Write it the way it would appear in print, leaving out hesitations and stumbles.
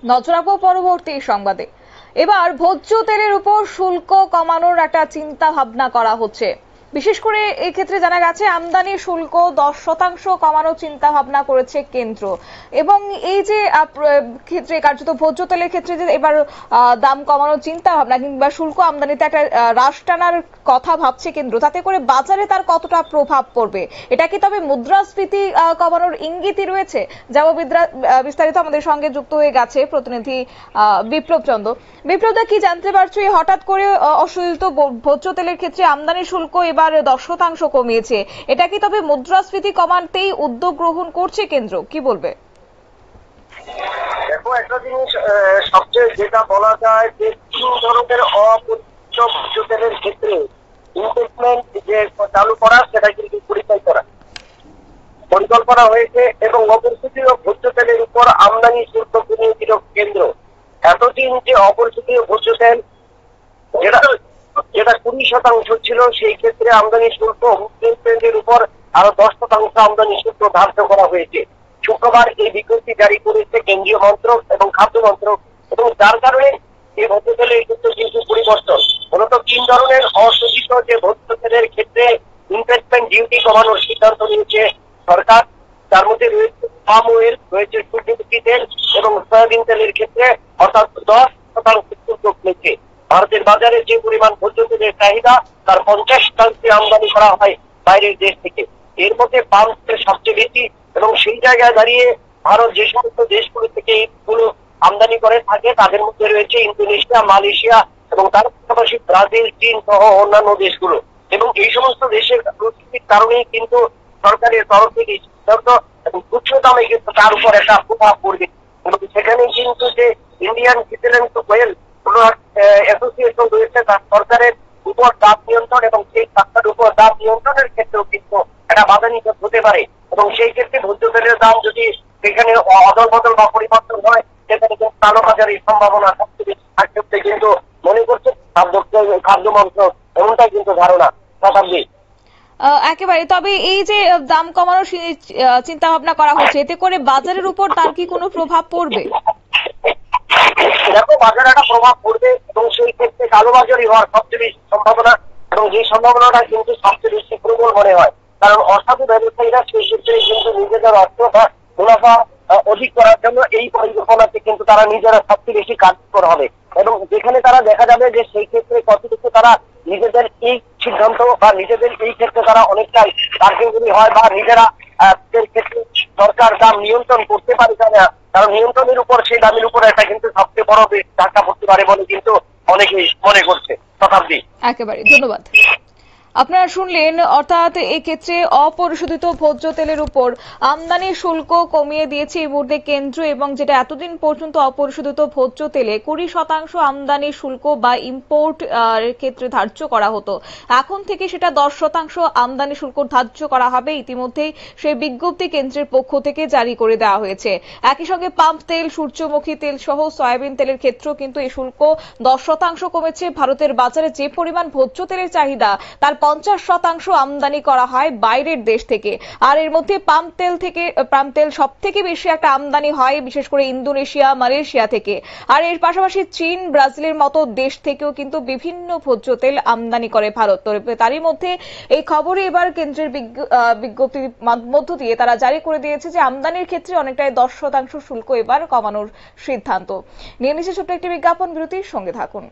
নজর রাখবো পরবর্তী সংবাদে। এবার ভোজ্য তেলের উপর শুল্ক কমানোর একটা চিন্তা ভাবনা করা হচ্ছে। বিশেষ করে এই ক্ষেত্রে জানা গেছে আমদানি শুল্ক 10% কমানোর চিন্তা ভাবনা করেছে কেন্দ্র। এবং এই যে ক্ষেত্রে কার্যত ভোজ্য তেলের ক্ষেত্রে যে এবার দাম কমানোর চিন্তা ভাবনা কিংবা শুল্ক আমদানিতে একটা হ্রাস টানার কথা ভাবছে কেন্দ্র, তাতে করে বাজারে তার কতটা প্রভাব পড়বে? এটা কি তবে মুদ্রাস্ফীতি কমানোর ইঙ্গিতই রয়েছে? যাব বিস্তারিত আমাদের সঙ্গে যুক্ত হয়ে গেছে প্রতিনিধি বিপ্লব চন্দ্র। বিপ্লবদা, কি জানতে পারছো এই হঠাৎ করে অশোধিত ভোজ্য তেলের ক্ষেত্রে আমদানি শুল্ক এবার 10% কমিয়েছে, এটা কি তবে মুদ্রাস্ফীতি কমাতেই উদ্যোগ গ্রহণ করছে কেন্দ্র? কি বলবে? দেখো, একটা জিনিস সবচেয়ে যেটা বলা যায় যে তিন ধরনের অপরিচিত ভোজ্য তেলের ক্ষেত্রে ইনভেস্টমেন্ট যে চালু করা সেটা কিন্তু পরিকল্পনা হয়েছে এবং অপরিচিত ভোজ্য তেলের উপর আমদানি শুল্ক কমিয়ে দিল কেন্দ্র। এতদিন যে অপরিচিত ভোজ্য তেল যেটা 20% ছিল, সেই ক্ষেত্রে আমদানি শুল্ক হুইলের উপর আরো 10% আমদানি শুল্ক ধার্য করা হয়েছে। শুক্রবার এই বিজ্ঞপ্তি জারি করেছে কেন্দ্রীয় মন্ত্রক এবং খাদ্য মন্ত্রক, এবং যার কারণে এই ভোজ্য তেলের ক্ষেত্রে কিন্তু পরিবর্তন। মূলত তিন ধরনের অশোধিত যে ভোজ্য তেলের ক্ষেত্রে ইনভেস্টমেন্ট ডিউটি কমানোর সিদ্ধান্ত নিয়েছে সরকার। তার মধ্যে রয়েছে পাম অয়েল, রয়েছে সূর্যমুখী তেল এবং সয়াবিন তেলের ক্ষেত্রে অর্থাৎ 10% শুল্ক কমেছে। ভারতের বাজারে যে পরিমাণ ভোজ্য তেলের চাহিদা তার 50% আমদানি করা হয় বাইরের দেশ থেকে। এর মধ্যে পাম তেল সবচেয়ে বেশি, এবং সেই জায়গায় দাঁড়িয়ে ভারত যে সমস্ত দেশগুলো থেকে এইগুলো আমদানি করে থাকে তাদের মধ্যে রয়েছে ইন্দোনেশিয়া, মালয়েশিয়া এবং তার পাশাপাশি ব্রাজিল, চীন সহ অন্যান্য দেশগুলো। এবং এই সমস্ত দেশের পরিস্থিতির কারণেই কিন্তু সরকারের তরফ থেকে সিদ্ধান্ত এবং উচ্চ দামে কিন্তু তার উপর একটা প্রভাব পড়বে। এবং সেখানে কিন্তু যে ইন্ডিয়ান ভিজিলেন্স ওয়েল অ্যাসোসিয়েশন রয়েছে, তার সরকারের উপর দাম নিয়ন্ত্রণ এবং সেই টাকার উপর দাম নিয়ন্ত্রণের ক্ষেত্রেও কিন্তু একটা বাধা নিতে হতে পারে। এবং সেই ক্ষেত্রে ভোজ্য তেলের দাম যদি সেখানে অদল বদল বা পরিবর্তন হয়, সেখানে কিন্তু কালোবাজারের সম্ভাবনা সবচেয়ে বেশি থাকতে কিন্তু মনে করছে খাদ্য মন্ত্রক, এমনটাই কিন্তু ধারণা। শতাব্দী, একেবারে। তবে এই যে দাম কমানোর চিন্তা ভাবনা করা হচ্ছে, এতে করে বাজারের উপর তার কি কোনো প্রভাব পড়বে? দেখো, বাজারে একটা প্রভাব পড়বে এবং সেই ক্ষেত্রে কালোবাজারি হওয়ার সবচেয়ে বেশি সম্ভাবনা, এবং যে সম্ভাবনাটা কিন্তু সবচেয়ে বেশি প্রবল মনে হয়। কারণ অসাধু ব্যবসায়ীরা সেই ক্ষেত্রে কিন্তু নিজেদের অর্থ বা মুনাফা অধিক করার জন্য এই পরিকল্পনাতে কিন্তু তারা নিজেরা সবচেয়ে বেশি কার্যকর হবে। এবং যেখানে তারা দেখা যাবে যে সেই ক্ষেত্রে কতটুকু তারা নিজেদের এই সিদ্ধান্ত বা নিজেদের এই ক্ষেত্রে তারা অনেকটাই কার্যকরী হয় বা নিজেরা ক্ষেত্রে সরকার দাম নিয়ন্ত্রণ করতে পারে কিনা, কারণ নিয়ন্ত্রণের উপর সেই দামের উপর একটা কিন্তু সবচেয়ে বড় ধাক্কা পড়তে পারে বলে কিন্তু অনেকেই মনে করছে। শতাব্দী, একেবারে ধন্যবাদ। আপনারা শুনলেন, অর্থাৎ এক্ষেত্রে অপরিশোধিত ভোজ্য তেলের উপর আমদানি শুল্ক কমিয়ে দিয়েছে এই মুহূর্তে কেন্দ্র, এবং যেটা এতদিন পর্যন্ত অপরিশোধিত ভোজ্য তেলে 20% আমদানি শুল্ক বা ইম্পোর্ট এর ক্ষেত্রে ধার্য করা হতো, এখন থেকে সেটা 10% আমদানি শুল্ক ধার্য করা হবে। ইতিমধ্যেই সেই বিজ্ঞপ্তি কেন্দ্রের পক্ষ থেকে জারি করে দেওয়া হয়েছে। একই সঙ্গে পাম তেল, সূর্যমুখী তেল সহ সয়াবিন তেলের ক্ষেত্রেও কিন্তু এই শুল্ক 10% কমেছে। ভারতের বাজারে যে পরিমাণ ভোজ্য তেলের চাহিদা তার 50% আমদানি করা হয় বাইরের দেশ থেকে। আর এর মধ্যে পাম তেল সব থেকে বেশি একটা আমদানি হয় বিশেষ করে ইন্দোনেশিয়া, মালয়েশিয়া থেকে। আর এর পাশাপাশি চীন, ব্রাজিলের মতো দেশ থেকেও কিন্তু বিভিন্ন ভোজ্য তেল আমদানি করে ভারত। তারই মধ্যে এই খবরে এবার কেন্দ্রের বিজ্ঞপ্তির মধ্য দিয়ে তারা জারি করে দিয়েছে যে আমদানির ক্ষেত্রে অনেকটাই 10% শুল্ক এবার কমানোর সিদ্ধান্ত নিয়ে নিয়েছে। ছোট্ট একটি বিজ্ঞাপন বিরতির সঙ্গে থাকুন।